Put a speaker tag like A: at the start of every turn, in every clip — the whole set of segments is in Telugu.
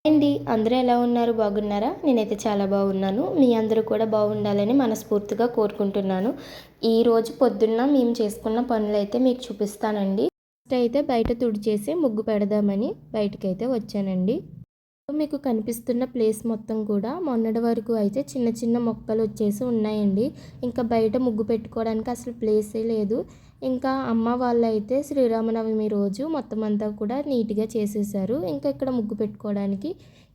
A: అండి అందరూ ఎలా ఉన్నారు? బాగున్నారా? నేనైతే చాలా బాగున్నాను. మీ అందరూ కూడా బాగుండాలని మనస్ఫూర్తిగా కోరుకుంటున్నాను. ఈరోజు పొద్దున్న మేము చేసుకున్న పనులైతే మీకు చూపిస్తానండి. ఫస్ట్ అయితే బయట తుడిచేసి ముగ్గు పెడదామని బయటకైతే వచ్చానండి. మీకు కనిపిస్తున్న ప్లేస్ మొత్తం కూడా మొన్నటి వరకు అయితే చిన్న చిన్న మొక్కలు వచ్చేసి ఉన్నాయండి. ఇంకా బయట ముగ్గు పెట్టుకోవడానికి అసలు ప్లేసే లేదు. ఇంకా అమ్మ వాళ్ళైతే శ్రీరామనవమి రోజు మొత్తం అంతా కూడా నీట్గా చేసేసారు. ఇంకా ఇక్కడ ముగ్గు పెట్టుకోవడానికి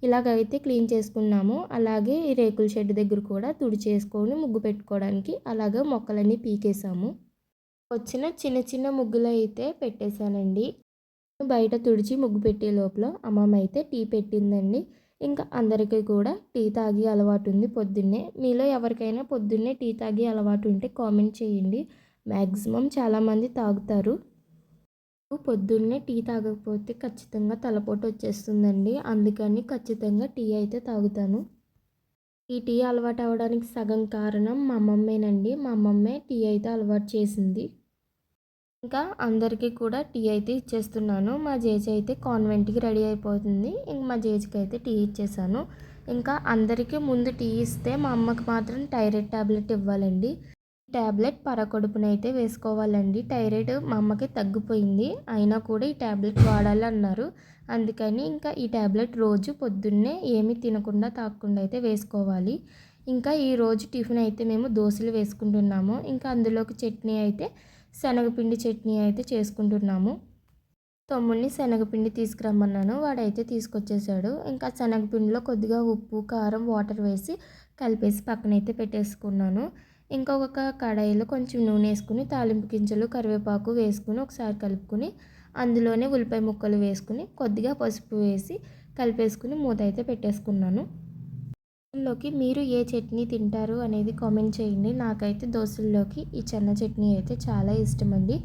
A: ఇలాగైతే క్లీన్ చేసుకున్నాము. అలాగే ఈ రేకుల షెడ్ దగ్గర కూడా తుడిచేసుకొని ముగ్గు పెట్టుకోవడానికి అలాగే మొక్కలన్నీ పీకేసాము. వచ్చిన చిన్న చిన్న ముగ్గులు అయితే పెట్టేశానండి. బయట తుడిచి ముగ్గు పెట్టే లోపల అమ్మమ్మ అయితే టీ పెట్టిందండి. ఇంకా అందరికీ కూడా టీ తాగి అలవాటు ఉంది పొద్దున్నే. మీలో ఎవరికైనా పొద్దున్నే టీ తాగి అలవాటు ఉంటే కామెంట్ చేయండి. మ్యాక్సిమం చాలామంది తాగుతారు. పొద్దున్నే టీ తాగకపోతే ఖచ్చితంగా తలపోటు వచ్చేస్తుందండి. అందుకని ఖచ్చితంగా టీ అయితే తాగుతాను. ఈ టీ అలవాటు అవ్వడానికి సగం కారణం మా అమ్మమ్మేనండి. మా అమ్మమ్మే టీ అయితే అలవాటు చేసింది. ఇంకా అందరికీ కూడా టీ అయితే ఇచ్చేస్తున్నాను. మా జేజి అయితే కాన్వెంట్కి రెడీ అయిపోతుంది. ఇంక మా జేజికి అయితే టీ ఇచ్చేసాను. ఇంకా అందరికీ ముందు టీ ఇస్తే మా అమ్మకి మాత్రం థైరాయిడ్ ట్యాబ్లెట్ ఇవ్వాలండి. ట్యాబ్లెట్ పరకడుపునైతే వేసుకోవాలండి. థైరాయిడ్ మా అమ్మకి తగ్గిపోయింది, అయినా కూడా ఈ ట్యాబ్లెట్ వాడాలన్నారు. అందుకని ఇంకా ఈ ట్యాబ్లెట్ రోజు పొద్దున్నే ఏమీ తినకుండా తాగకుండా అయితే వేసుకోవాలి. ఇంకా ఈరోజు టిఫిన్ అయితే మేము దోశలు వేసుకుంటున్నాము. ఇంకా అందులోకి చట్నీ అయితే శనగపిండి చట్నీ అయితే చేసుకుంటున్నాము. తమ్ముడిని శనగపిండి తీసుకురమ్మన్నాను, వాడైతే తీసుకొచ్చేసాడు. ఇంకా శనగపిండిలో కొద్దిగా ఉప్పు, కారం, వాటర్ వేసి కలిపేసి పక్కనైతే పెట్టేసుకున్నాను. ఇంకొక కడాయిలో కొంచెం నూనె వేసుకుని తాలింపు గింజలు, కరివేపాకు వేసుకుని ఒకసారి కలుపుకుని అందులోనే ఉల్లిపాయ ముక్కలు వేసుకుని కొద్దిగా పసుపు వేసి కలిపేసుకుని మూత అయితే పెట్టేసుకున్నాను. దోశల్లోకి మీరు ఏ చట్నీ తింటారు అనేది కామెంట్ చేయండి. నాకైతే దోశల్లోకి ఈ చెన్న చట్నీ అయితే చాలా ఇష్టం అండి.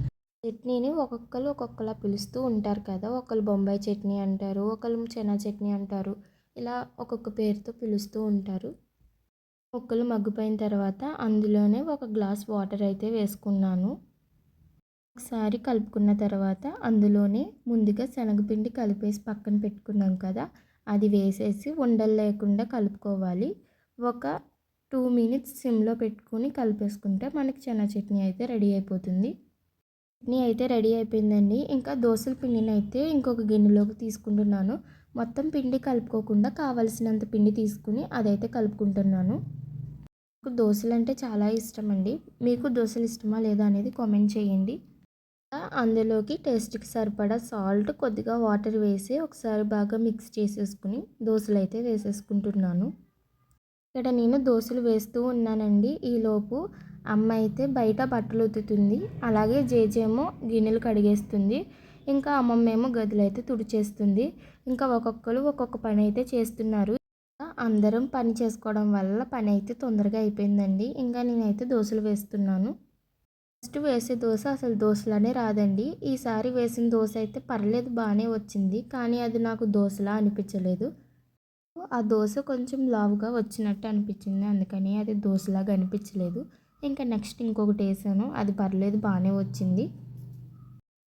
A: చట్నీని ఒక్కొక్కరు ఒక్కొక్కలా పిలుస్తూ ఉంటారు కదా. ఒకళ్ళు బొంబాయి చట్నీ అంటారు, ఒకళ్ళు చెన్న చట్నీ అంటారు. ఇలా ఒక్కొక్క పేరుతో పిలుస్తూ ఉంటారు. ముక్కలు మగ్గిపోయిన తర్వాత అందులోనే ఒక గ్లాస్ వాటర్ అయితే వేసుకున్నాను. ఒకసారి కలుపుకున్న తర్వాత అందులోనే ముందుగా శనగపిండి కలిపేసి పక్కన పెట్టుకున్నాం కదా, అది వేసేసి ఉండలు లేకుండా కలుపుకోవాలి. ఒక 2 మినిట్స్ సిమ్లో పెట్టుకుని కలిపేసుకుంటే మనకి చెన్న చట్నీ అయితే రెడీ అయిపోతుంది. చట్నీ అయితే రెడీ అయిపోయిందండి. ఇంకా దోశల పిండిని అయితే ఇంకొక గిన్నెలోకి తీసుకుంటున్నాను. మొత్తం పిండి కలుపుకోకుండా కావలసినంత పిండి తీసుకుని అదైతే కలుపుకుంటున్నాను. నాకు దోశలు అంటే చాలా ఇష్టం అండి. మీకు దోశలు ఇష్టమా లేదా అనేది కామెంట్ చేయండి. అందులోకి టేస్ట్కి సరిపడా సాల్ట్, కొద్దిగా వాటర్ వేసి ఒకసారి బాగా మిక్స్ చేసేసుకుని దోశలు అయితే వేసేసుకుంటున్నాను. ఇక్కడ నేను దోశలు వేస్తూ ఉన్నానండి. ఈలోపు అమ్మ అయితే బయట బట్టలు ఉతుకుతుంది, అలాగే జేజేమో గిన్నెలు కడిగేస్తుంది. ఇంకా అమ్మమ్మ ఏమో గదులు అయితే తుడిచేస్తుంది. ఇంకా ఒక్కొక్కరు ఒక్కొక్క పని అయితే చేస్తున్నారు. అందరం పని చేసుకోవడం వల్ల పని అయితే తొందరగా అయిపోయిందండి. ఇంకా నేనైతే దోశలు వేస్తున్నాను. ఫస్ట్ వేసే దోశ అసలు దోశలానే రాదండి. ఈసారి వేసిన దోశ అయితే పర్లేదు, బాగానే వచ్చింది. కానీ అది నాకు దోశలా అనిపించలేదు. ఆ దోశ కొంచెం లావుగా వచ్చినట్టు అనిపించింది, అందుకని అది దోశలాగా అనిపించలేదు. ఇంకా నెక్స్ట్ ఇంకొకటి వేసాను, అది పర్లేదు, బాగానే వచ్చింది.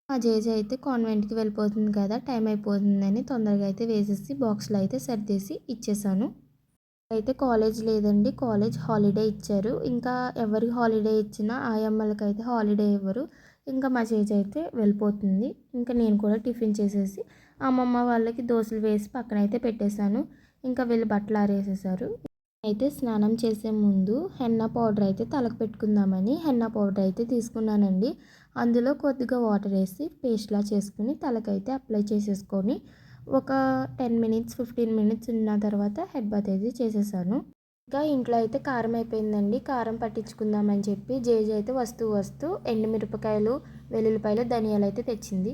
A: మా జేజి అయితే కాన్వెంట్కి వెళ్ళిపోతుంది కదా, టైం అయిపోతుందని తొందరగా అయితే వేసేసి బాక్స్లో అయితే సర్దేసి ఇచ్చేసాను. అయితే కాలేజ్ లేదండి, కాలేజ్ హాలిడే ఇచ్చారు. ఇంకా ఎవరికి హాలిడే ఇచ్చినా ఆయమ్మలకైతే హాలిడే ఇవ్వరు. ఇంకా మా జేజి అయితే వెళ్ళిపోతుంది. ఇంకా నేను కూడా టిఫిన్ చేసేసి అమ్మమ్మ వాళ్ళకి దోశలు వేసి పక్కన అయితే పెట్టేశాను. ఇంకా వీళ్ళు బట్టలు ఆరేసేసారు. అయితే స్నానం చేసే ముందు హెన్నా పౌడర్ అయితే తలకు పెట్టుకుందామని హెన్నా పౌడర్ అయితే తీసుకున్నానండి. అందులో కొద్దిగా వాటర్ వేసి పేస్ట్లా చేసుకుని తలకైతే అప్లై చేసేసుకొని ఒక 10 మినిట్స్ 15 మినిట్స్ ఉన్న తర్వాత హెడ్ బాత్ అయితే చేసేసాను. ఇంకా ఇంట్లో అయితే కారం అయిపోయిందండి. కారం పట్టించుకుందామని చెప్పి జేజి అయితే వస్తూ ఎండుమిరపకాయలు, వెల్లుల్లిపాయలు, ధనియాలు అయితే తెచ్చింది.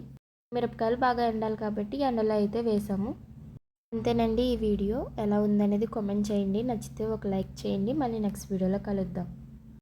A: మిరపకాయలు బాగా ఎండాలి కాబట్టి ఎండలో అయితే వేసాము. అంతేనండి. ఈ వీడియో ఎలా ఉందనేది కామెంట్ చేయండి. నచ్చితే ఒక లైక్ చేయండి. మళ్ళీ నెక్స్ట్ వీడియోలో కలుద్దాం.